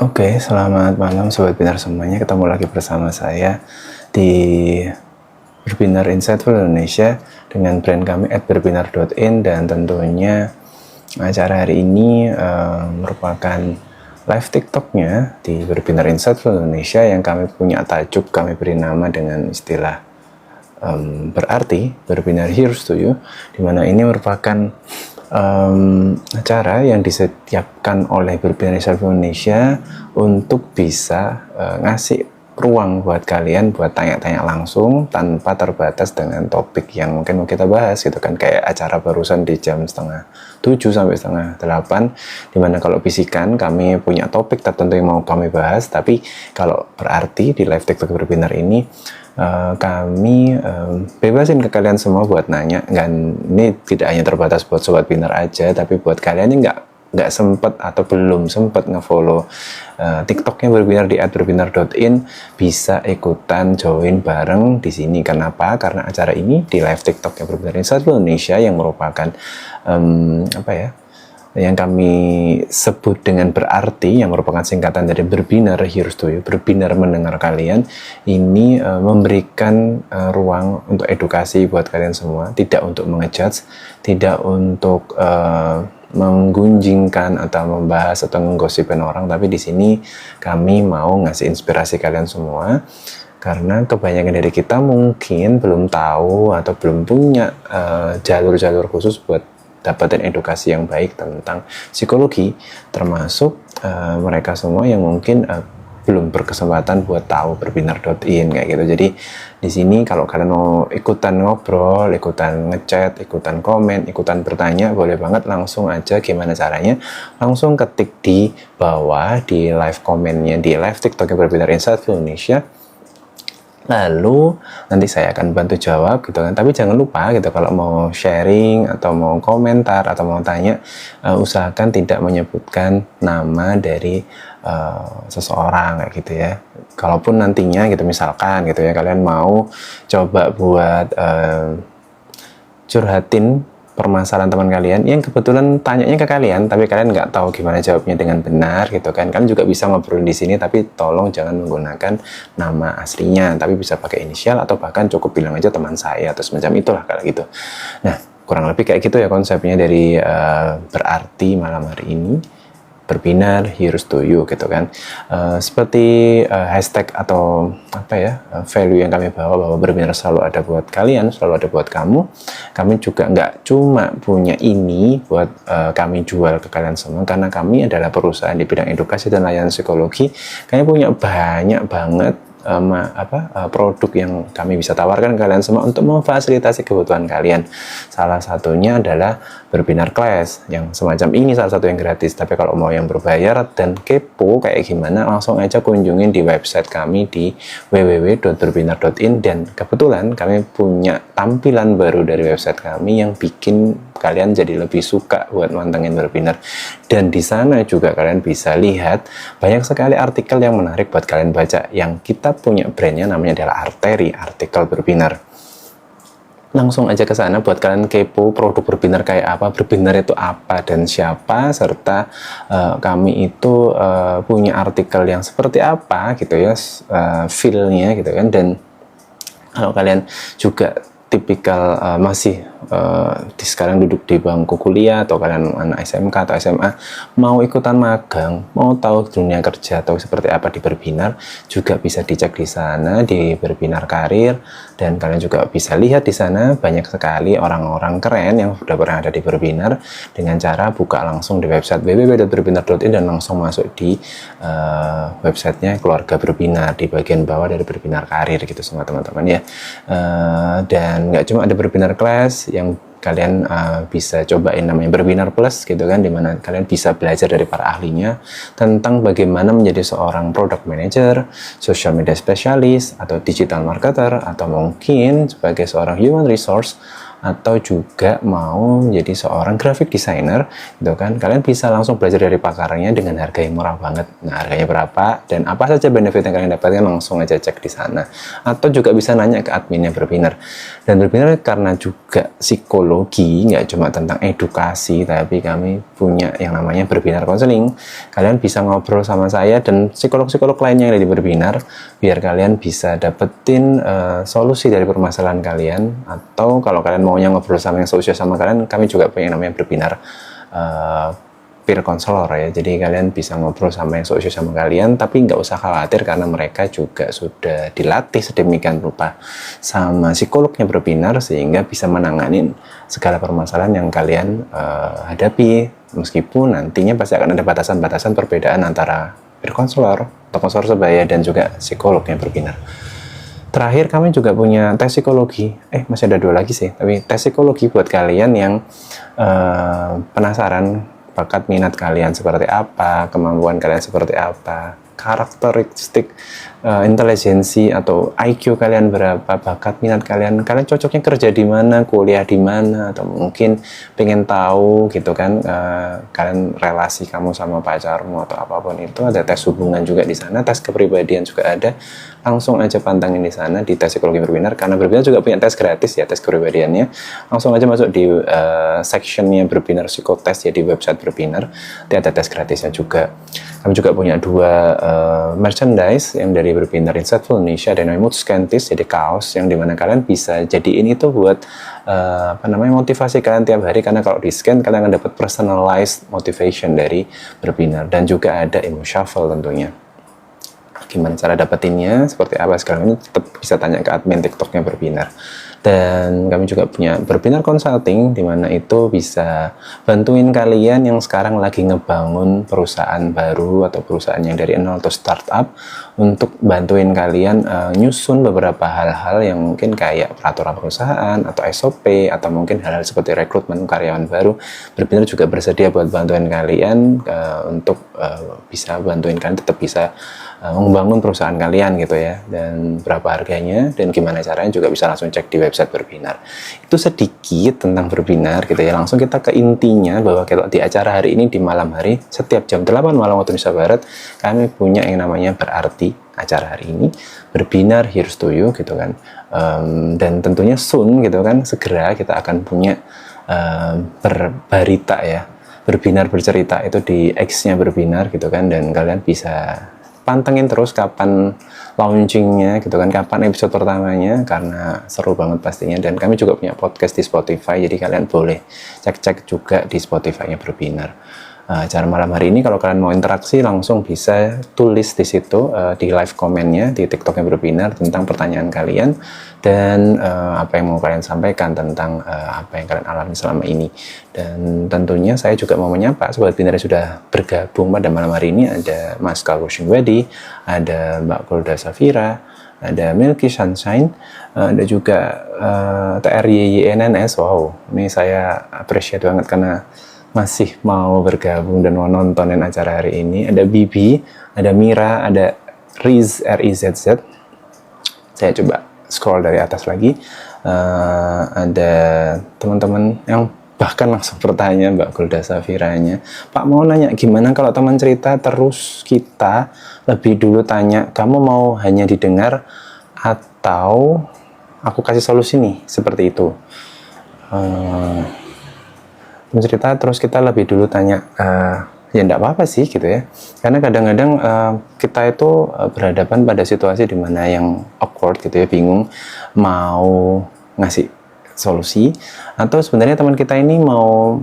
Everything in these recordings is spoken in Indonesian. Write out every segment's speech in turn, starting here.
Oke, selamat malam Sobat Binar semuanya. Ketemu lagi bersama saya di Berbinar Insightful Indonesia dengan brand kami @berbinar.in, dan tentunya acara hari ini merupakan live TikToknya di Berbinar Insightful Indonesia yang kami punya tajuk, kami beri nama dengan istilah berarti Berbinar Here's to You, dimana ini merupakan acara yang disediakan oleh Berbinar Insightful Indonesia untuk bisa ngasih ruang buat kalian buat tanya-tanya langsung tanpa terbatas dengan topik yang mungkin mau kita bahas gitu kan, kayak acara barusan di jam 6:30 sampai 7:30, dimana kalau bisikan kami punya topik tertentu yang mau kami bahas, tapi kalau berarti di live TikTok Berbinar ini kami bebasin ke kalian semua buat nanya. Dan ini tidak hanya terbatas buat Sobat Binar aja, tapi buat kalian yang nggak sempet atau belum sempet ngefollow TikToknya Berbinar di @berbinar.in, bisa ikutan join bareng di sini. Kenapa? Karena acara ini di live TikToknya Berbinar Insightful Indonesia yang merupakan yang kami sebut dengan berarti, yang merupakan singkatan dari Berbinar Here's to You, berbinar mendengar kalian. Ini memberikan ruang untuk edukasi buat kalian semua, tidak untuk mengejudge, tidak untuk menggunjingkan atau membahas atau menggosipin orang, tapi di sini kami mau ngasih inspirasi kalian semua. Karena kebanyakan dari kita mungkin belum tahu atau belum punya jalur-jalur khusus buat dapatin edukasi yang baik tentang psikologi, termasuk mereka semua yang mungkin belum berkesempatan buat tahu berbinar.in kayak gitu. Jadi di sini kalau kalian mau ikutan ngobrol, ikutan ngechat, ikutan komen, ikutan bertanya, boleh banget. Langsung aja, gimana caranya? Langsung ketik di bawah di live komennya di live TikToknya Berbinar Insightful Indonesia. Lalu nanti saya akan bantu jawab gitu kan. Tapi jangan lupa gitu, kalau mau sharing atau mau komentar atau mau tanya, usahakan tidak menyebutkan nama dari seseorang kayak gitu ya. Kalaupun nantinya gitu misalkan gitu ya, kalian mau coba buat curhatin permasalahan teman kalian yang kebetulan tanyanya ke kalian, tapi kalian nggak tahu gimana jawabnya dengan benar gitu kan, kalian juga bisa ngobrol di sini, tapi tolong jangan menggunakan nama aslinya, tapi bisa pakai inisial atau bahkan cukup bilang aja teman saya atau semacam itulah kalau gitu. Nah, kurang lebih kayak gitu ya konsepnya dari berarti malam hari ini, Berbinar Here's to You gitu kan. Seperti hashtag atau value yang kami bawa, bahwa berbinar selalu ada buat kalian, selalu ada buat kamu. Kami juga nggak cuma punya ini buat kami jual ke kalian semua, karena kami adalah perusahaan di bidang edukasi dan layanan psikologi. Kami punya banyak banget produk yang kami bisa tawarkan ke kalian semua untuk memfasilitasi kebutuhan kalian. Salah satunya adalah Berbinar Class yang semacam ini, salah satu yang gratis. Tapi kalau mau yang berbayar dan kepo kayak gimana, langsung aja kunjungin di website kami di www.berbinar.in. dan kebetulan kami punya tampilan baru dari website kami yang bikin kalian jadi lebih suka buat mantengin Berbinar. Dan di sana juga kalian bisa lihat banyak sekali artikel yang menarik buat kalian baca, yang kita punya brandnya namanya adalah Arteri, artikel Berbinar. Langsung aja ke sana buat kalian kepo produk Berbinar kayak apa, Berbinar itu apa dan siapa, serta kami itu punya artikel yang seperti apa gitu ya, feel-nya gitu kan. Dan kalau kalian juga tipikal masih sekarang duduk di bangku kuliah, atau kalian anak SMK atau SMA, mau ikutan magang, mau tahu dunia kerja atau seperti apa di Berbinar, juga bisa dicek di sana di Berbinar Karir. Dan kalian juga bisa lihat di sana banyak sekali orang-orang keren yang sudah pernah ada di Berbinar, dengan cara buka langsung di website www.berbinar.in dan langsung masuk di websitenya keluarga Berbinar di bagian bawah dari Berbinar Karir gitu semua teman-teman ya. Dan nggak cuma ada Berbinar Class yang kalian bisa cobain, namanya Berbinar Plus gitu kan, dimana kalian bisa belajar dari para ahlinya tentang bagaimana menjadi seorang product manager, social media specialist, atau digital marketer, atau mungkin sebagai seorang human resource atau juga mau jadi seorang graphic designer gitu kan, kalian bisa langsung belajar dari pakarnya dengan harga yang murah banget. Nah, harganya berapa dan apa saja benefit yang kalian dapatkan, langsung aja cek di sana. Atau juga bisa nanya ke adminnya Berbinar. Dan Berbinar karena juga psikologi, nggak cuma tentang edukasi, tapi kami punya yang namanya Berbinar Counseling. Kalian bisa ngobrol sama saya dan psikolog-psikolog lainnya yang ada di Berbinar, biar kalian bisa dapetin solusi dari permasalahan kalian. Atau kalau kalian maunya ngobrol sama yang seusia sama kalian, kami juga punya yang namanya Berbinar peer counselor ya. Jadi kalian bisa ngobrol sama yang seusia sama kalian, tapi nggak usah khawatir karena mereka juga sudah dilatih sedemikian rupa sama psikolognya Berbinar sehingga bisa menangani segala permasalahan yang kalian hadapi. Meskipun nantinya pasti akan ada batasan-batasan perbedaan antara peer counselor atau konselor sebaya dan juga psikolognya Berbinar. Terakhir kami juga punya tes psikologi. Masih ada 2 lagi sih, tapi tes psikologi buat kalian yang penasaran bakat minat kalian seperti apa, kemampuan kalian seperti apa, karakteristik intelijensi atau IQ kalian berapa, bakat minat kalian cocoknya kerja di mana, kuliah di mana, atau mungkin pengen tahu gitu kan, kalian relasi kamu sama pacarmu atau apapun itu, ada tes hubungan juga di sana, tes kepribadian juga ada. Langsung aja pantangin di sana di tes psikologi Berbinar, karena Berbinar juga punya tes gratis ya, tes kepribadiannya. Langsung aja masuk di sectionnya Berbinar Psikotes ya di website Berbinar. Nanti ada tes gratisnya juga. Kami juga punya 2 merchandise yang dari Berbinar Insightful Indonesia, ada namanya Mood Scientist, jadi kaos yang dimana kalian bisa jadiin itu buat motivasi kalian tiap hari, karena kalau di scan kalian akan dapat personalized motivation dari Berbinar. Dan juga ada Emo Shuffle tentunya. Gimana cara dapetinnya, seperti apa sekarang ini, tetap bisa tanya ke admin TikToknya Berbinar. Dan kami juga punya Berbinar Consulting, di mana itu bisa bantuin kalian yang sekarang lagi ngebangun perusahaan baru atau perusahaan yang dari nol atau startup, untuk bantuin kalian nyusun beberapa hal-hal yang mungkin kayak peraturan perusahaan atau SOP, atau mungkin hal-hal seperti rekrutmen karyawan baru. Berbinar juga bersedia buat bantuin kalian untuk bisa bantuin kalian tetap bisa membangun perusahaan kalian gitu ya. Dan berapa harganya dan gimana caranya juga bisa langsung cek di website Berbinar. Itu sedikit tentang Berbinar gitu ya. Langsung kita ke intinya, bahwa kalau di acara hari ini di malam hari setiap jam 8 malam waktu Indonesia Barat, kami punya yang namanya Berarti. Acara hari ini Berbinar Here's to You gitu kan. Dan tentunya soon gitu kan, segera kita akan punya Berbarita ya, Berbinar Bercerita itu di X-nya Berbinar gitu kan. Dan kalian bisa pantengin terus kapan launchingnya gitu kan, kapan episode pertamanya, karena seru banget pastinya. Dan kami juga punya podcast di Spotify, jadi kalian boleh cek-cek juga di Spotify-nya Berbinar. Acara malam hari ini kalau kalian mau interaksi langsung bisa tulis di situ di live komennya di TikToknya Berbinar tentang pertanyaan kalian dan apa yang mau kalian sampaikan tentang apa yang kalian alami selama ini. Dan tentunya saya juga mau menyapa Sobat Binar yang sudah bergabung pada malam hari ini. Ada Mas Kalwushing Wedi, ada Mbak Golda Safira, ada Milky Sunshine, ada juga TRYYNNS. Wow, ini saya appreciate banget karena masih mau bergabung dan mau nontonin acara hari ini. Ada Bibi, ada Mira, ada Riz, RIZZ. Saya coba scroll dari atas lagi. Ada teman-teman yang bahkan langsung bertanya, Mbak Golda Safiranya, Pak mau nanya gimana kalau teman cerita terus kita lebih dulu tanya, kamu mau hanya didengar atau aku kasih solusi nih, seperti itu. Mencerita terus kita lebih dulu tanya, ya enggak apa-apa sih gitu ya, karena kadang-kadang kita itu berhadapan pada situasi di mana yang awkward gitu ya, bingung mau ngasih solusi, atau sebenarnya teman kita ini mau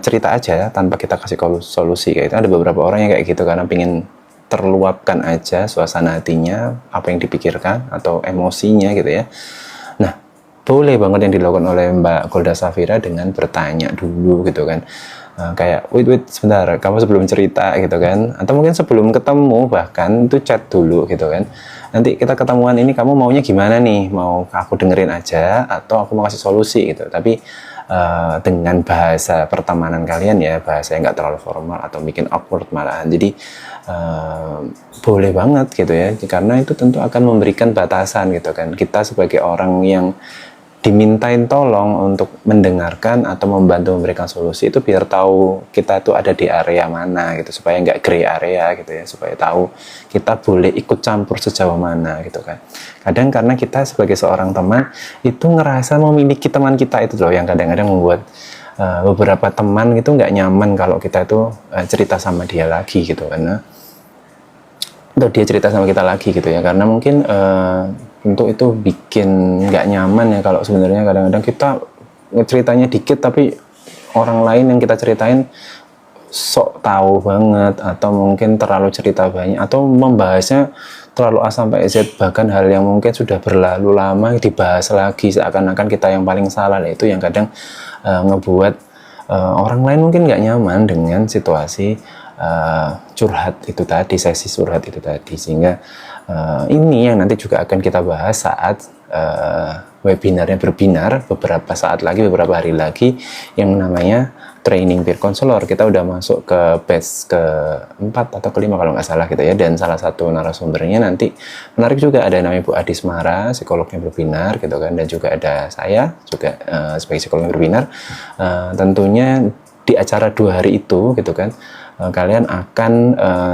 cerita aja tanpa kita kasih solusi kayak itu. Ada beberapa orang yang kayak gitu karena pingin terluapkan aja suasana hatinya, apa yang dipikirkan atau emosinya gitu ya. Nah, boleh banget yang dilakukan oleh Mbak Golda Safira dengan bertanya dulu gitu kan, kayak wait sebentar, kamu sebelum cerita gitu kan, atau mungkin sebelum ketemu bahkan itu chat dulu gitu kan, nanti kita ketemuan ini kamu maunya gimana nih, mau aku dengerin aja atau aku mau kasih solusi gitu. Tapi dengan bahasa pertemanan kalian ya, bahasa yang nggak terlalu formal atau bikin awkward malahan. Jadi boleh banget gitu ya, karena itu tentu akan memberikan batasan gitu kan. Kita sebagai orang yang dimintain tolong untuk mendengarkan atau membantu memberikan solusi itu biar tahu kita tuh ada di area mana gitu, supaya nggak gray area gitu ya, supaya tahu kita boleh ikut campur sejauh mana gitu kan. Kadang karena kita sebagai seorang teman itu ngerasa memiliki teman kita itu loh yang kadang-kadang membuat beberapa teman itu nggak nyaman kalau kita itu cerita sama dia lagi gitu, karena atau dia cerita sama kita lagi gitu ya, karena mungkin tentu itu bikin nggak nyaman ya kalau sebenarnya kadang-kadang kita ceritanya dikit tapi orang lain yang kita ceritain sok tahu banget, atau mungkin terlalu cerita banyak, atau membahasnya terlalu A sampai Z, bahkan hal yang mungkin sudah berlalu lama dibahas lagi seakan-akan kita yang paling salah. Nah, itu yang kadang ngebuat orang lain mungkin nggak nyaman dengan situasi curhat itu tadi, sesi curhat itu tadi, sehingga ini yang nanti juga akan kita bahas saat webinarnya berbinar beberapa hari lagi, yang namanya training peer counselor. Kita udah masuk ke batch ke-4 atau ke-5 kalau nggak salah gitu ya, dan salah satu narasumbernya nanti menarik juga, ada namanya Bu Adis Mara, psikolognya berbinar gitu kan, dan juga ada saya juga sebagai psikolog berbinar. Tentunya di acara 2 hari itu gitu kan, kalian akan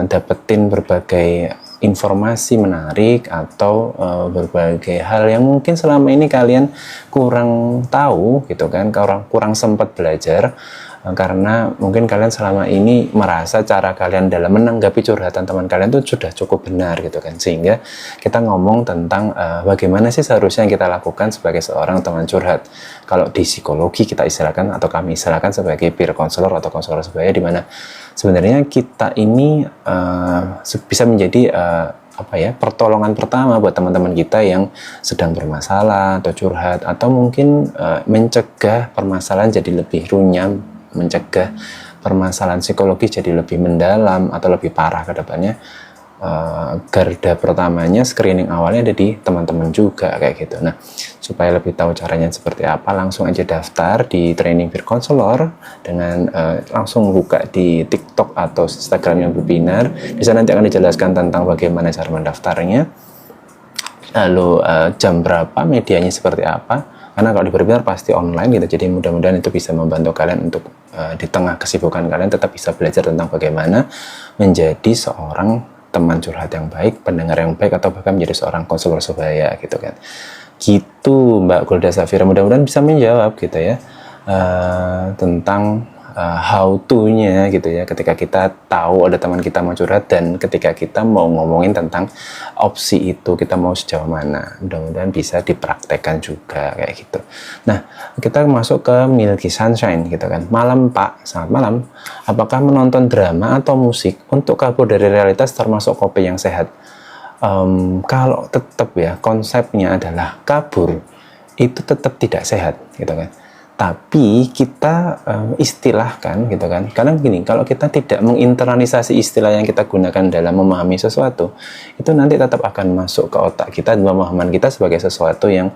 dapetin berbagai informasi menarik atau berbagai hal yang mungkin selama ini kalian kurang tahu gitu kan, kurang sempat belajar, karena mungkin kalian selama ini merasa cara kalian dalam menanggapi curhatan teman kalian itu sudah cukup benar gitu kan, sehingga kita ngomong tentang bagaimana sih seharusnya yang kita lakukan sebagai seorang teman curhat. Kalau di psikologi kita istilahkan, atau kami istilahkan sebagai peer counselor atau konselor sebaya, di mana sebenarnya kita ini bisa menjadi pertolongan pertama buat teman-teman kita yang sedang bermasalah atau curhat, atau mungkin mencegah permasalahan jadi lebih runyam, mencegah permasalahan psikologi jadi lebih mendalam atau lebih parah ke depannya. Garda pertamanya, screening awalnya ada di teman-teman juga kayak gitu. Nah, supaya lebih tahu caranya seperti apa, langsung aja daftar di training peer counselor dengan langsung buka di TikTok atau Instagramnya webinar. Di sana nanti akan dijelaskan tentang bagaimana cara mendaftarnya, lalu jam berapa, medianya seperti apa. Karena kalau di webinar pasti online gitu, jadi mudah-mudahan itu bisa membantu kalian untuk di tengah kesibukan kalian tetap bisa belajar tentang bagaimana menjadi seorang teman curhat yang baik, pendengar yang baik, atau bahkan menjadi seorang konselor sebaya gitu kan. Gitu Mbak Golda Safira, mudah-mudahan bisa menjawab gitu ya tentang how to-nya gitu ya, ketika kita tahu ada teman kita mau curhat, dan ketika kita mau ngomongin tentang opsi itu kita mau sejauh mana. Mudah-mudahan bisa dipraktekkan juga kayak gitu. Nah, kita masuk ke Milky Sunshine gitu kan. Malam Pak, selamat malam. Apakah menonton drama atau musik untuk kabur dari realitas termasuk kopi yang sehat? Kalau tetap ya konsepnya adalah kabur, itu tetap tidak sehat gitu kan. Tapi kita istilahkan gitu kan, kadang gini, kalau kita tidak menginternalisasi istilah yang kita gunakan dalam memahami sesuatu, itu nanti tetap akan masuk ke otak kita, pemahaman kita sebagai sesuatu yang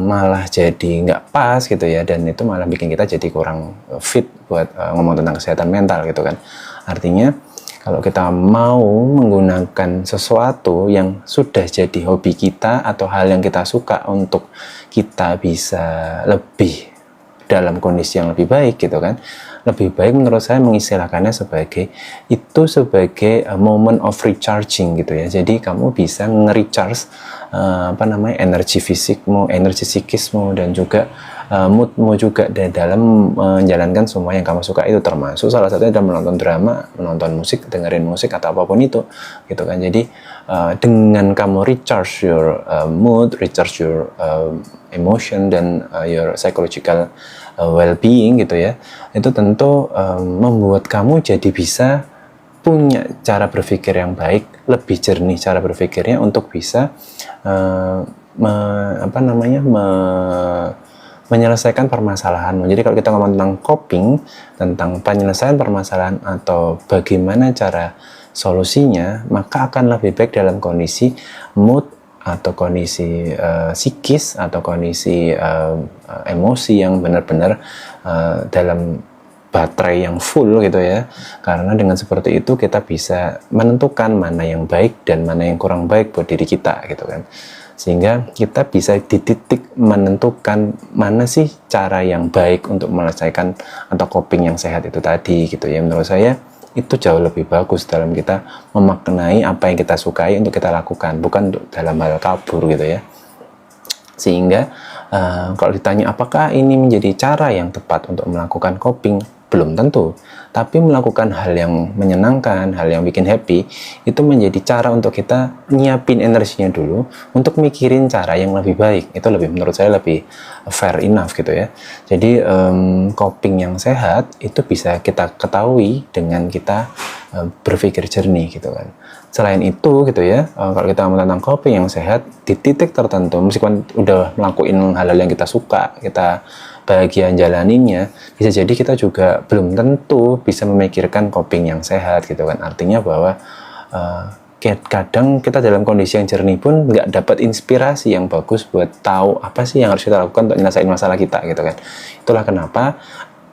malah jadi nggak pas gitu ya, dan itu malah bikin kita jadi kurang fit buat ngomong tentang kesehatan mental gitu kan. Artinya kalau kita mau menggunakan sesuatu yang sudah jadi hobi kita atau hal yang kita suka untuk kita bisa lebih dalam kondisi yang lebih baik gitu kan, lebih baik menurut saya mengistilahkannya sebagai moment of recharging gitu ya. Jadi kamu bisa nge-recharge energi fisikmu, energi psikismu, dan juga moodmu juga dalam menjalankan semua yang kamu suka itu, termasuk salah satunya dalam menonton drama, menonton musik, dengerin musik, atau apapun itu gitu kan. Jadi dengan kamu recharge your mood, recharge your emotion, dan your psychological well-being gitu ya, itu tentu membuat kamu jadi bisa punya cara berpikir yang baik, lebih jernih cara berpikirnya untuk bisa menyelesaikan permasalahanmu. Jadi kalau kita ngomong tentang coping, tentang penyelesaian permasalahan atau bagaimana cara solusinya, maka akan lebih baik dalam kondisi mood atau kondisi psikis atau kondisi emosi yang benar-benar dalam baterai yang full gitu ya. Karena dengan seperti itu kita bisa menentukan mana yang baik dan mana yang kurang baik buat diri kita gitu kan. sehingga kita bisa di titik menentukan mana sih cara yang baik untuk menyelesaikan atau coping yang sehat itu tadi gitu ya. Menurut saya itu jauh lebih bagus dalam kita memaknai apa yang kita sukai untuk kita lakukan, bukan untuk dalam hal kabur gitu ya. Sehingga kalau ditanya apakah ini menjadi cara yang tepat untuk melakukan coping, belum tentu. Tapi melakukan hal yang menyenangkan, hal yang bikin happy, itu menjadi cara untuk kita nyiapin energinya dulu untuk mikirin cara yang lebih baik. Itu lebih, menurut saya lebih fair enough gitu ya. Jadi coping yang sehat itu bisa kita ketahui dengan kita berpikir jernih gitu kan. Selain itu gitu ya, kalau kita ngomong tentang coping yang sehat, di titik tertentu meskipun udah melakukan hal-hal yang kita suka, kita bahagia jalaninnya, bisa jadi kita juga belum tentu bisa memikirkan coping yang sehat gitu kan. Artinya bahwa kadang kita dalam kondisi yang jernih pun nggak dapat inspirasi yang bagus buat tahu apa sih yang harus kita lakukan untuk menyelesaikan masalah kita gitu kan. Itulah kenapa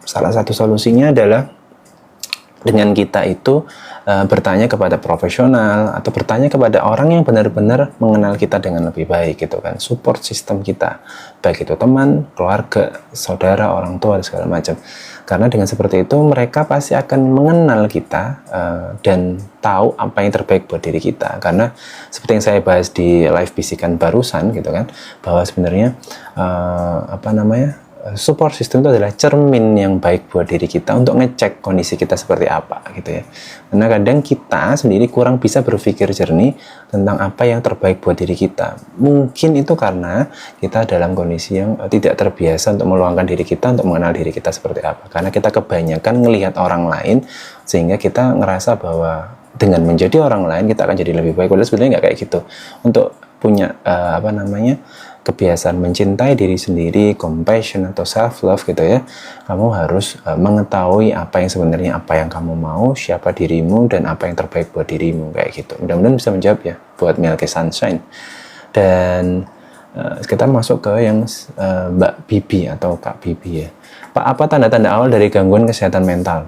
salah satu solusinya adalah dengan kita itu bertanya kepada profesional atau bertanya kepada orang yang benar-benar mengenal kita dengan lebih baik gitu kan, support system kita, baik itu teman, keluarga, saudara, orang tua dan segala macam. Karena dengan seperti itu mereka pasti akan mengenal kita dan tahu apa yang terbaik buat diri kita. Karena seperti yang saya bahas di live bisikan barusan gitu kan, bahwa sebenarnya support system itu adalah cermin yang baik buat diri kita untuk ngecek kondisi kita seperti apa gitu ya. Karena kadang kita sendiri kurang bisa berpikir jernih tentang apa yang terbaik buat diri kita. Mungkin itu karena kita dalam kondisi yang tidak terbiasa untuk meluangkan diri kita untuk mengenal diri kita seperti apa. Karena kita kebanyakan ngelihat orang lain sehingga kita ngerasa bahwa dengan menjadi orang lain kita akan jadi lebih baik. Padahal sebenarnya nggak kayak gitu. Untuk punya kebiasaan mencintai diri sendiri, compassion atau self love gitu ya, kamu harus mengetahui apa yang sebenarnya apa yang kamu mau, siapa dirimu dan apa yang terbaik buat dirimu kayak gitu. Mudah-mudahan bisa menjawab ya buat Milky Sunshine. Dan kita masuk ke yang Mbak Bibi atau Kak Bibi ya. Pak, apa tanda-tanda awal dari gangguan kesehatan mental?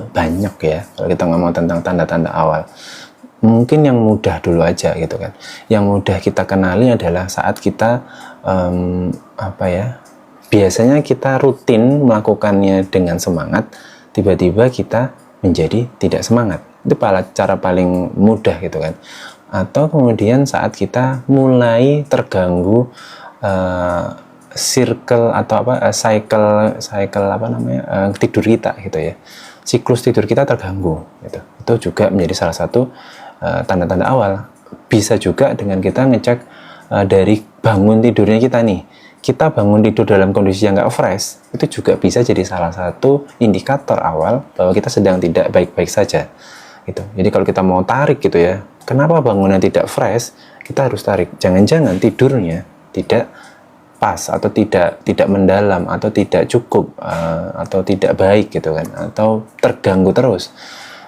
Banyak ya kalau kita ngomong tentang tanda-tanda awal. Mungkin yang mudah dulu aja gitu kan. Yang mudah kita kenali adalah saat kita biasanya kita rutin melakukannya dengan semangat, tiba-tiba kita menjadi tidak semangat. Itu cara paling mudah gitu kan. Atau kemudian saat kita mulai terganggu cycle tidur kita gitu ya. Siklus tidur kita terganggu gitu. Itu juga menjadi salah satu tanda-tanda awal. Bisa juga dengan kita ngecek dari bangun tidurnya kita nih. Kita bangun tidur dalam kondisi yang nggak fresh, itu juga bisa jadi salah satu indikator awal bahwa kita sedang tidak baik-baik saja. Gitu. Jadi kalau kita mau tarik gitu ya, kenapa bangunnya tidak fresh, kita harus tarik. Jangan-jangan tidurnya tidak pas atau tidak mendalam atau tidak cukup atau tidak baik gitu kan, atau terganggu terus.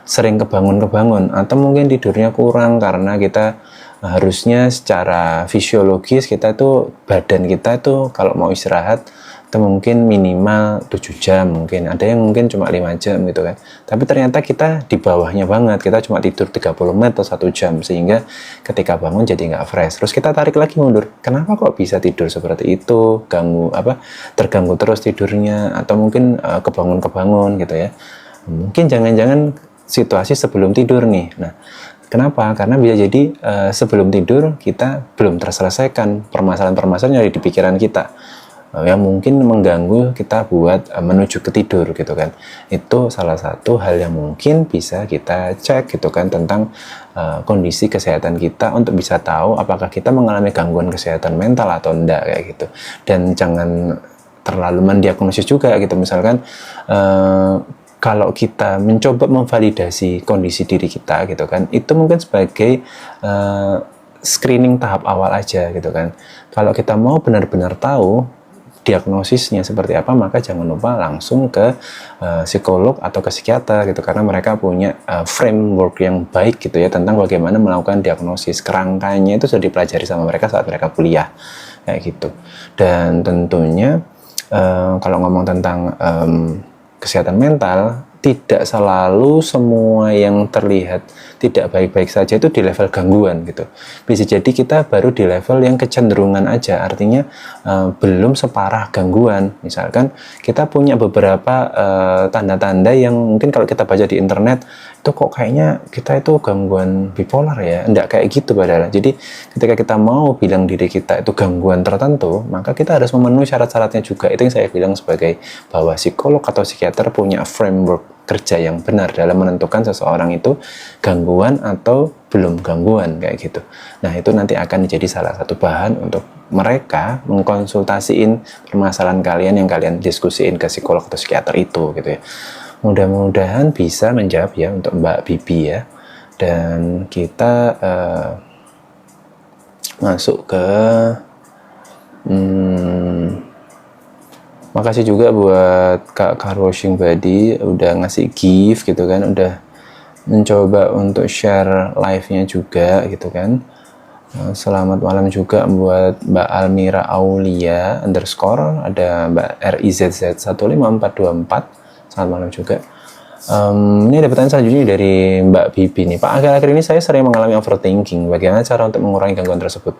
Sering kebangun atau mungkin tidurnya kurang karena kita harusnya secara fisiologis kita tuh badan kita tuh kalau mau istirahat itu mungkin minimal 7 jam, mungkin ada yang mungkin cuma 5 jam gitu kan, tapi ternyata kita di bawahnya banget, kita cuma tidur 30 menit atau 1 jam sehingga ketika bangun jadi nggak fresh. Terus kita tarik lagi mundur, kenapa kok bisa tidur seperti itu, terganggu terus tidurnya, atau mungkin kebangun gitu ya, mungkin jangan-jangan situasi sebelum tidur nih. Nah, kenapa? Karena bisa jadi sebelum tidur kita belum terselesaikan permasalahan-permasalahan yang ada di pikiran kita yang mungkin mengganggu kita buat menuju ke tidur gitu kan. Itu salah satu hal yang mungkin bisa kita cek gitu kan tentang kondisi kesehatan kita untuk bisa tahu apakah kita mengalami gangguan kesehatan mental atau enggak kayak gitu. Dan jangan terlalu mendiagnosis juga gitu. Misalkan kalau kita mencoba memvalidasi kondisi diri kita gitu kan, itu mungkin sebagai screening tahap awal aja gitu kan. Kalau kita mau benar-benar tahu diagnosisnya seperti apa, maka jangan lupa langsung ke psikolog atau ke psikiater gitu, karena mereka punya framework yang baik gitu ya tentang bagaimana melakukan diagnosis. Kerangkanya itu sudah dipelajari sama mereka saat mereka kuliah kayak gitu. Dan tentunya kalau ngomong tentang kesehatan mental, tidak selalu semua yang terlihat tidak baik-baik saja itu di level gangguan gitu. Bisa jadi kita baru di level yang kecenderungan aja, artinya belum separah gangguan. Misalkan kita punya beberapa tanda-tanda yang mungkin kalau kita baca di internet itu kok kayaknya kita itu gangguan bipolar ya, enggak kayak gitu padahal. Jadi ketika kita mau bilang diri kita itu gangguan tertentu, maka kita harus memenuhi syarat-syaratnya juga. Itu yang saya bilang sebagai bahwa psikolog atau psikiater punya framework kerja yang benar dalam menentukan seseorang itu gangguan atau belum gangguan kayak gitu. Nah, itu nanti akan menjadi salah satu bahan untuk mereka mengkonsultasiin permasalahan kalian yang kalian diskusiin ke psikolog atau psikiater itu gitu ya. Mudah-mudahan bisa menjawab ya untuk Mbak Bibi ya. Dan kita masuk ke makasih juga buat Kak Carwashing Body udah ngasih gift gitu kan, udah mencoba untuk share live-nya juga gitu kan. Selamat malam juga buat Mbak Almira Aulia _ ada Mbak RIZZ1544. Selamat malam juga. Ini ada pertanyaan selanjutnya dari Mbak Bibi nih. Pak, akhir-akhir ini saya sering mengalami overthinking. Bagaimana cara untuk mengurangi gangguan tersebut?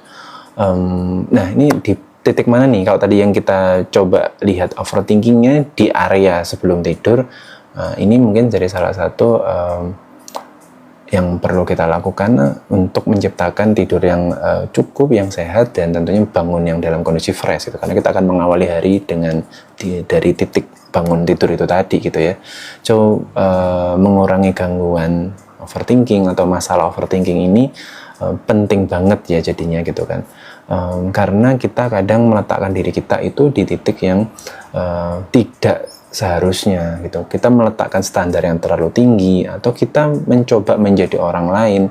Nah, ini di titik mana nih? Kalau tadi yang kita coba lihat overthinkingnya di area sebelum tidur, ini mungkin jadi salah satu yang perlu kita lakukan untuk menciptakan tidur yang cukup, yang sehat, dan tentunya bangun yang dalam kondisi fresh gitu. Karena kita akan mengawali hari dengan dari titik bangun tidur itu tadi gitu ya. So mengurangi gangguan overthinking atau masalah overthinking ini penting banget ya jadinya gitu kan. Karena kita kadang meletakkan diri kita itu di titik yang tidak seharusnya gitu. Kita meletakkan standar yang terlalu tinggi, atau kita mencoba menjadi orang lain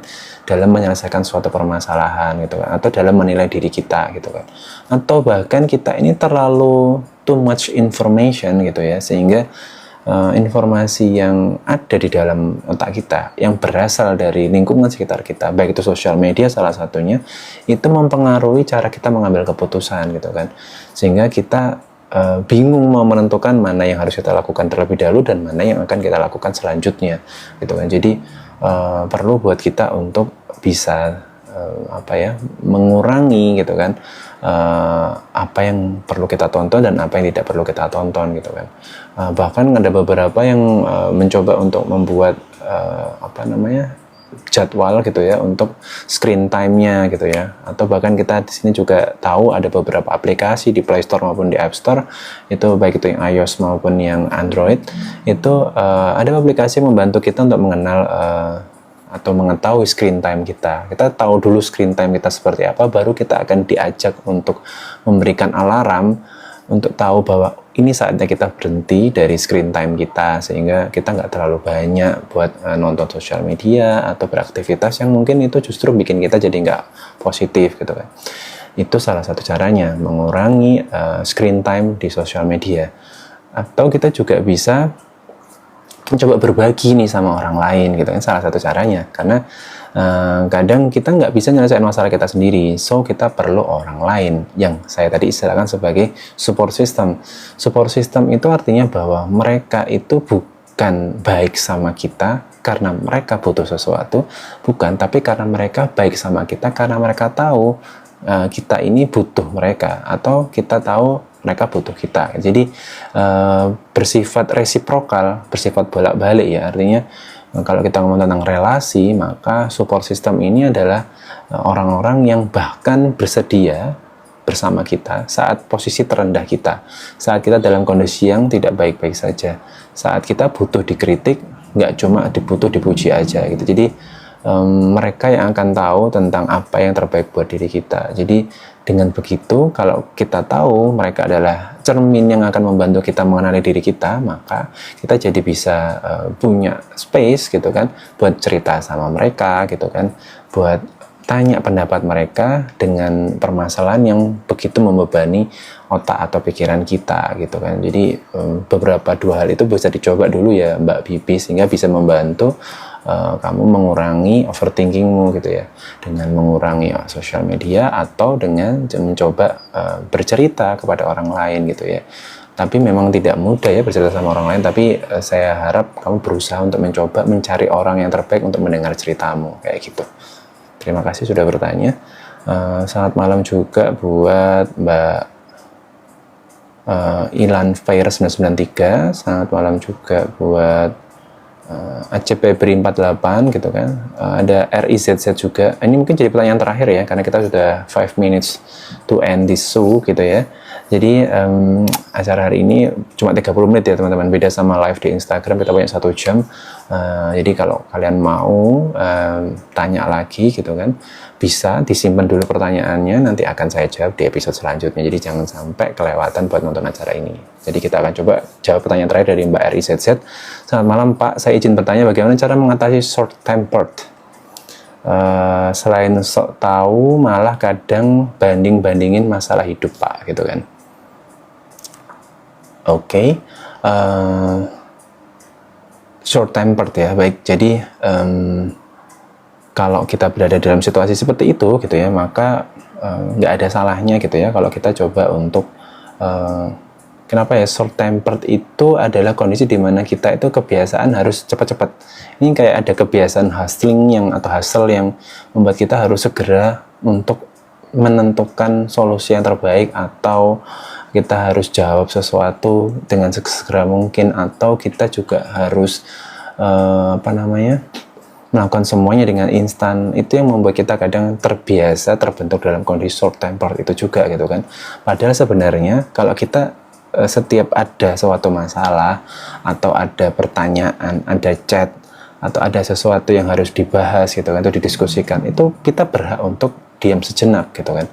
dalam menyelesaikan suatu permasalahan gitu kan, atau dalam menilai diri kita gitu kan, atau bahkan kita ini terlalu too much information gitu ya, sehingga informasi yang ada di dalam otak kita yang berasal dari lingkungan sekitar kita, baik itu sosial media salah satunya, itu mempengaruhi cara kita mengambil keputusan gitu kan, sehingga kita bingung mau menentukan mana yang harus kita lakukan terlebih dahulu dan mana yang akan kita lakukan selanjutnya gitu kan. Jadi perlu buat kita untuk bisa mengurangi gitu kan apa yang perlu kita tonton dan apa yang tidak perlu kita tonton gitu kan. Bahkan ada beberapa yang mencoba untuk membuat jadwal gitu ya untuk screen time-nya gitu ya, atau bahkan kita di sini juga tahu ada beberapa aplikasi di Play Store maupun di App Store, itu baik itu yang iOS maupun yang Android, itu ada aplikasi yang membantu kita untuk mengenal atau mengetahui screen time kita. Kita tahu dulu screen time kita seperti apa, baru kita akan diajak untuk memberikan alarm untuk tahu bahwa ini saatnya kita berhenti dari screen time kita, sehingga kita nggak terlalu banyak buat nonton sosial media atau beraktivitas yang mungkin itu justru bikin kita jadi nggak positif gitu kan. Itu salah satu caranya mengurangi screen time di sosial media. Atau kita juga bisa mencoba berbagi nih sama orang lain gitu kan, salah satu caranya. Karena kadang kita nggak bisa nyelesain masalah kita sendiri, so kita perlu orang lain yang saya tadi istilahkan sebagai support system. Support system itu artinya bahwa mereka itu bukan baik sama kita karena mereka butuh sesuatu, bukan, tapi karena mereka baik sama kita karena mereka tahu kita ini butuh mereka, atau kita tahu mereka butuh kita. Jadi bersifat resiprokal, bersifat bolak-balik ya. Artinya kalau kita ngomong tentang relasi, maka support system ini adalah orang-orang yang bahkan bersedia bersama kita saat posisi terendah kita, saat kita dalam kondisi yang tidak baik-baik saja, saat kita butuh dikritik, nggak cuma butuh dipuji aja gitu. Jadi mereka yang akan tahu tentang apa yang terbaik buat diri kita. Jadi dengan begitu, kalau kita tahu mereka adalah cermin yang akan membantu kita mengenali diri kita, maka kita jadi bisa punya space gitu kan, buat cerita sama mereka gitu kan, buat tanya pendapat mereka dengan permasalahan yang begitu membebani otak atau pikiran kita gitu kan. Jadi beberapa dua hal itu bisa dicoba dulu ya Mbak Bibi, sehingga bisa membantu kamu mengurangi overthinkingmu gitu ya, dengan mengurangi sosial media atau dengan mencoba bercerita kepada orang lain gitu ya. Tapi memang tidak mudah ya bercerita sama orang lain, tapi saya harap kamu berusaha untuk mencoba mencari orang yang terbaik untuk mendengar ceritamu, kayak gitu. Terima kasih sudah bertanya. Selamat malam juga buat Mbak Ilan Fire 993. Selamat malam juga buat Aceh Febri 48 gitu kan. Ada RIZZ juga. Ini mungkin jadi pertanyaan terakhir ya, karena kita sudah 5 minutes to end this show gitu ya. Jadi acara hari ini cuma 30 menit ya teman-teman, beda sama live di Instagram kita punya 1 jam. Jadi kalau kalian mau tanya lagi gitu kan, bisa disimpan dulu pertanyaannya, nanti akan saya jawab di episode selanjutnya. Jadi jangan sampai kelewatan buat nonton acara ini. Jadi kita akan coba jawab pertanyaan terakhir dari Mbak RIZZ. Selamat malam Pak, saya izin bertanya bagaimana cara mengatasi short tempered? Selain sok tahu, malah kadang banding-bandingin masalah hidup Pak, gitu kan. Oke. Short tempered ya, baik. Jadi kalau kita berada dalam situasi seperti itu gitu ya, maka nggak ada salahnya gitu ya kalau kita coba untuk kenapa ya, short tempered itu adalah kondisi di mana kita itu kebiasaan harus cepat-cepat. Ini kayak ada kebiasaan hustle yang membuat kita harus segera untuk menentukan solusi yang terbaik, atau kita harus jawab sesuatu dengan segera mungkin, atau kita juga harus melakukan semuanya dengan instan. Itu yang membuat kita kadang terbiasa terbentuk dalam kondisi short tempered itu juga gitu kan. Padahal sebenarnya kalau kita setiap ada suatu masalah atau ada pertanyaan, ada chat atau ada sesuatu yang harus dibahas gitu kan, atau didiskusikan, itu kita berhak untuk diam sejenak gitu kan.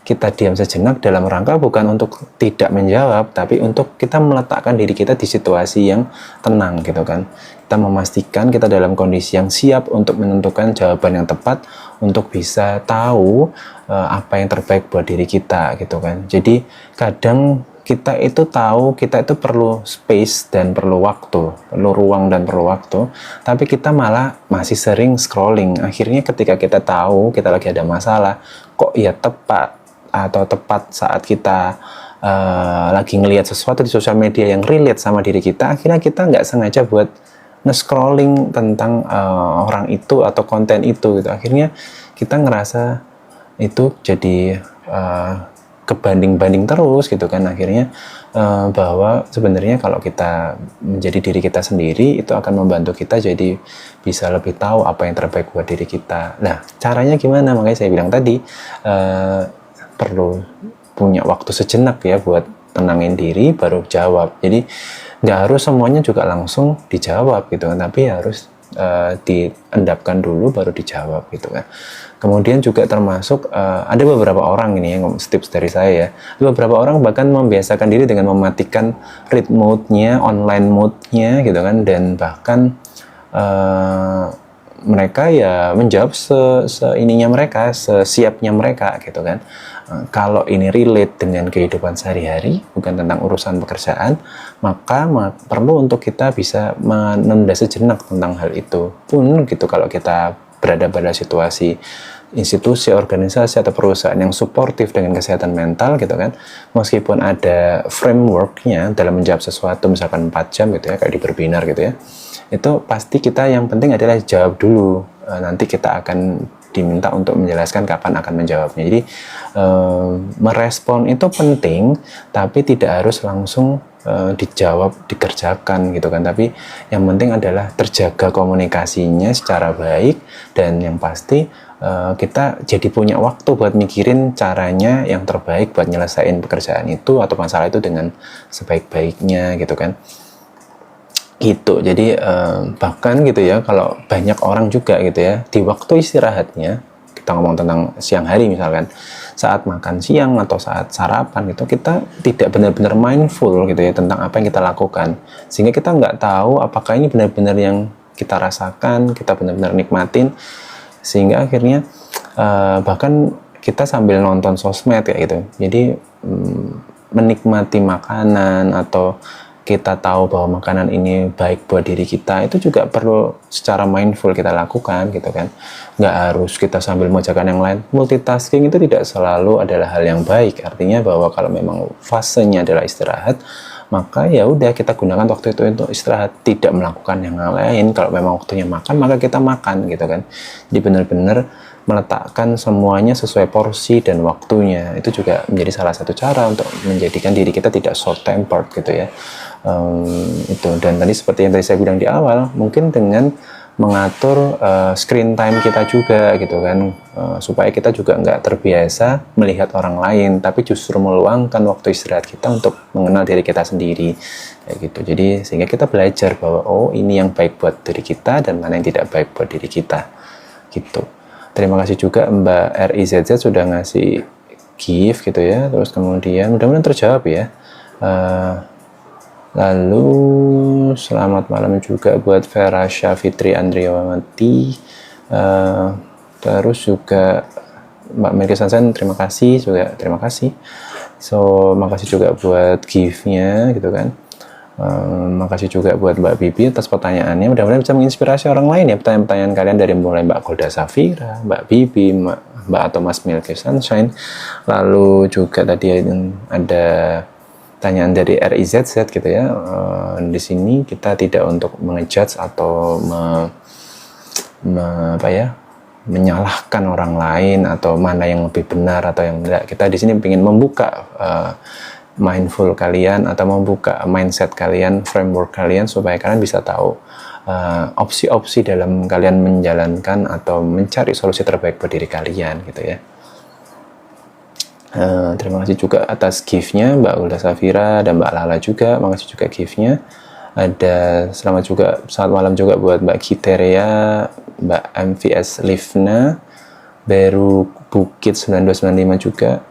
Kita diam sejenak dalam rangka bukan untuk tidak menjawab, tapi untuk kita meletakkan diri kita di situasi yang tenang gitu kan. Kita memastikan kita dalam kondisi yang siap untuk menentukan jawaban yang tepat, untuk bisa tahu apa yang terbaik buat diri kita gitu kan. Jadi kadang kita itu tahu kita itu perlu space dan perlu waktu, perlu ruang dan perlu waktu, tapi kita malah masih sering scrolling. Akhirnya ketika kita tahu kita lagi ada masalah, kok ya tepat saat kita lagi ngelihat sesuatu di sosial media yang relate sama diri kita, akhirnya kita nggak sengaja buat nge-scrolling tentang orang itu atau konten itu gitu. Akhirnya kita ngerasa itu jadi kebanding-banding terus gitu kan. Akhirnya bahwa sebenarnya kalau kita menjadi diri kita sendiri, itu akan membantu kita jadi bisa lebih tahu apa yang terbaik buat diri kita. Nah, caranya gimana? Makanya saya bilang tadi perlu punya waktu sejenak ya buat tenangin diri baru jawab. Jadi nggak harus semuanya juga langsung dijawab gitu kan, tapi harus diendapkan dulu baru dijawab gitu kan. Kemudian juga termasuk ada beberapa orang ini yang tips dari saya ya, beberapa orang bahkan membiasakan diri dengan mematikan read mode-nya, online mode-nya gitu kan, dan bahkan mereka ya menjawab seininya mereka, sesiapnya mereka gitu kan. Kalau ini relate dengan kehidupan sehari-hari, bukan tentang urusan pekerjaan, maka perlu untuk kita bisa menunda sejenak tentang hal itu pun gitu. Kalau kita berada pada situasi institusi, organisasi, atau perusahaan yang suportif dengan kesehatan mental gitu kan, meskipun ada frameworknya dalam menjawab sesuatu misalkan 4 jam gitu ya, kayak di berbinar gitu ya, itu pasti kita yang penting adalah jawab dulu. Nanti kita akan diminta untuk menjelaskan kapan akan menjawabnya. Jadi merespon itu penting, tapi tidak harus langsung dijawab, dikerjakan gitu kan. Tapi yang penting adalah terjaga komunikasinya secara baik, dan yang pasti kita jadi punya waktu buat mikirin caranya yang terbaik buat nyelesain pekerjaan itu atau masalah itu dengan sebaik-baiknya gitu kan. Gitu. Jadi bahkan gitu ya, kalau banyak orang juga gitu ya, di waktu istirahatnya, kita ngomong tentang siang hari misalkan, saat makan siang atau saat sarapan gitu, kita tidak benar-benar mindful gitu ya tentang apa yang kita lakukan, sehingga kita nggak tahu apakah ini benar-benar yang kita rasakan, kita benar-benar nikmatin, sehingga akhirnya bahkan kita sambil nonton sosmed kayak gitu. Jadi menikmati makanan, atau kita tahu bahwa makanan ini baik buat diri kita, itu juga perlu secara mindful kita lakukan gitu kan. Nggak harus kita sambil mengerjakan yang lain. Multitasking itu tidak selalu adalah hal yang baik. Artinya bahwa kalau memang fasenya adalah istirahat, maka ya udah kita gunakan waktu itu untuk istirahat, tidak melakukan yang lain. Kalau memang waktunya makan, maka kita makan gitu kan. Jadi benar-benar meletakkan semuanya sesuai porsi dan waktunya. Itu juga menjadi salah satu cara untuk menjadikan diri kita tidak short tempered gitu ya. Itu. Dan tadi seperti yang tadi saya bilang di awal, mungkin dengan mengatur screen time kita juga gitu kan, supaya kita juga nggak terbiasa melihat orang lain, tapi justru meluangkan waktu istirahat kita untuk mengenal diri kita sendiri kayak gitu. Jadi sehingga kita belajar bahwa oh ini yang baik buat diri kita dan mana yang tidak baik buat diri kita gitu. Terima kasih juga Mbak RIZZ sudah ngasih gift gitu ya, terus kemudian mudah-mudahan terjawab ya. Lalu selamat malam juga buat Vera Syafitri Andriawati, terus juga Mbak Melki Sansan, terima kasih juga, terima kasih. So makasih juga buat gift-nya gitu kan. Makasih juga buat Mbak Bibi atas pertanyaannya, mudah-mudahan bisa menginspirasi orang lain ya, pertanyaan-pertanyaan kalian dari mulai Mbak Golda Safira, Mbak Bibi, Mbak atau Mas Milky Sunshine. Lalu juga tadi ada pertanyaan dari RIZZ gitu ya. Di sini kita tidak untuk mengejudge atau menyalahkan orang lain atau mana yang lebih benar atau yang tidak. Kita di sini ingin membuka mindful kalian atau membuka mindset kalian, framework kalian supaya kalian bisa tahu opsi-opsi dalam kalian menjalankan atau mencari solusi terbaik buat diri kalian gitu ya. Terima kasih juga atas gift-nya Mbak Ulda Safira dan Mbak Lala juga, makasih juga gift-nya. Ada selamat malam juga buat Mbak Kiteria, Mbak MVS Livna, Beru Bukit 9295 juga.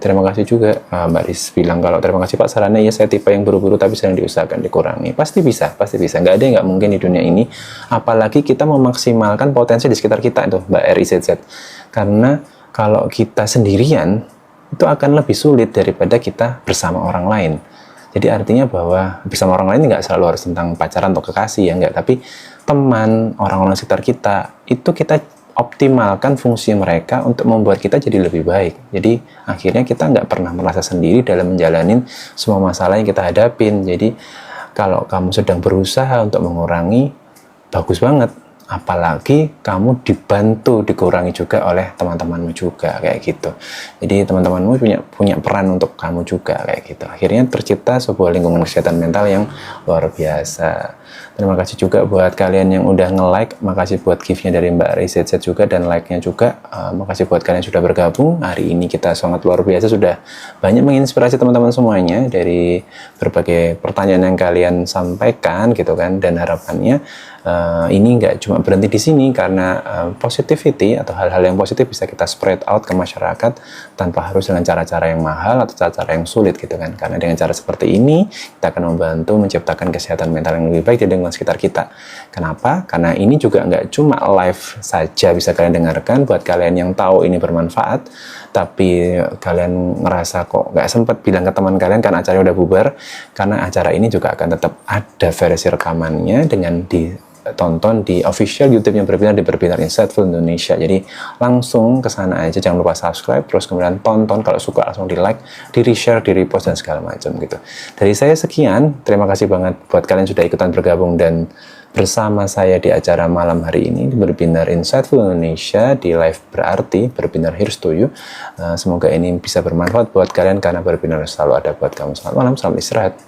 Terima kasih juga. Mbak Riz bilang kalau terima kasih Pak sarannya, ya saya tipe yang buru-buru tapi sedang diusahakan dikurangi. Pasti bisa, nggak ada yang nggak mungkin di dunia ini, apalagi kita memaksimalkan potensi di sekitar kita itu Mbak RIZZ. Karena kalau kita sendirian itu akan lebih sulit daripada kita bersama orang lain. Jadi artinya bahwa bersama orang lain nggak selalu harus tentang pacaran atau kekasih ya, nggak, tapi teman, orang-orang sekitar kita itu kita optimalkan fungsi mereka untuk membuat kita jadi lebih baik. Jadi akhirnya kita nggak pernah merasa sendiri dalam menjalani semua masalah yang kita hadapin. Jadi kalau kamu sedang berusaha untuk mengurangi, bagus banget. Apalagi kamu dibantu dikurangi juga oleh teman-temanmu juga kayak gitu. Jadi teman-temanmu punya peran untuk kamu juga kayak gitu. Akhirnya tercipta sebuah lingkungan kesehatan mental yang luar biasa. Terima kasih juga buat kalian yang udah nge-like, makasih buat gift-nya dari Mbak RIZZ juga dan like-nya juga. Makasih buat kalian yang sudah bergabung. Hari ini kita sangat luar biasa, sudah banyak menginspirasi teman-teman semuanya dari berbagai pertanyaan yang kalian sampaikan gitu kan, dan harapannya ini nggak cuma berhenti di sini, karena positivity atau hal-hal yang positif bisa kita spread out ke masyarakat tanpa harus dengan cara-cara yang mahal atau cara-cara yang sulit gitu kan. Karena dengan cara seperti ini kita akan membantu menciptakan kesehatan mental yang lebih baik di lingkungan sekitar kita. Kenapa? Karena ini juga nggak cuma live saja bisa kalian dengarkan. Buat kalian yang tahu ini bermanfaat tapi kalian ngerasa kok nggak sempat bilang ke teman kalian karena acaranya udah bubar, karena acara ini juga akan tetap ada versi rekamannya dengan ditonton di official YouTube-nya Berbinar di Berbinar Insightful Indonesia. Jadi langsung ke sana aja, jangan lupa subscribe, terus kemudian tonton, kalau suka langsung di like, di reshare, di repost dan segala macam gitu. Dari saya sekian, terima kasih banget buat kalian sudah ikutan bergabung dan bersama saya di acara malam hari ini di Berbinar Insightful Indonesia di live berarti Berbinar Here's to You. Semoga ini bisa bermanfaat buat kalian karena Berbinar selalu ada buat kamu. Selamat malam, selamat istirahat.